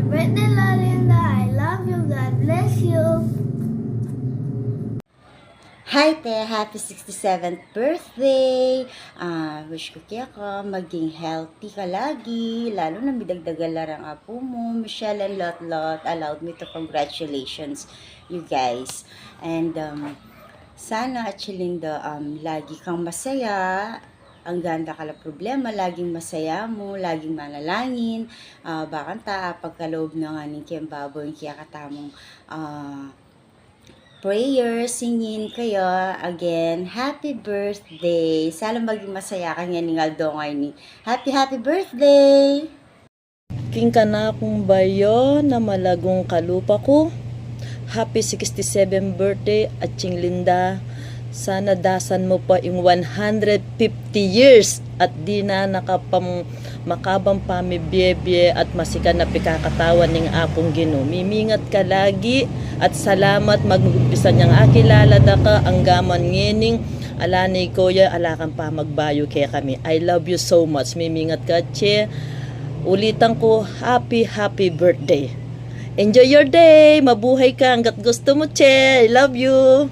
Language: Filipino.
Birthday, Lorinda. I love you. God bless you. Hi te, happy 67th birthday! Wish ko kaya ka maging healthy ka lagi, lalo na midagdagal larang apo mo, Michelle and Lot allowed me to congratulations you guys. And sana Chilinda, lagi kang masaya, ang ganda ka lang problema, laging masaya mo, laging manalangin, bakanta, pagkaloob ng aning kiyambaboy, kaya katamong prayer, singin kayo. Again, happy birthday. Sana maging masaya ka nga ni Ngaldongay ni. Happy birthday! King ka na akong bayo na malagong kalupa ko. Happy 67 birthday at Ching Linda. Sana dasan mo pa yung 150 years at di na makabang pamibiyebye at masikan na pikakatawan ng akong Ginoo. Mimingat ka lagi at salamat mag-umpisa niyang akilala da ka ang gaman ngining alani ko ya alakan pa magbayo kaya kami. I love you so much. Mimingat ka, che. Ulitan ko, happy birthday. Enjoy your day. Mabuhay ka hanggat gusto mo, che. I love you.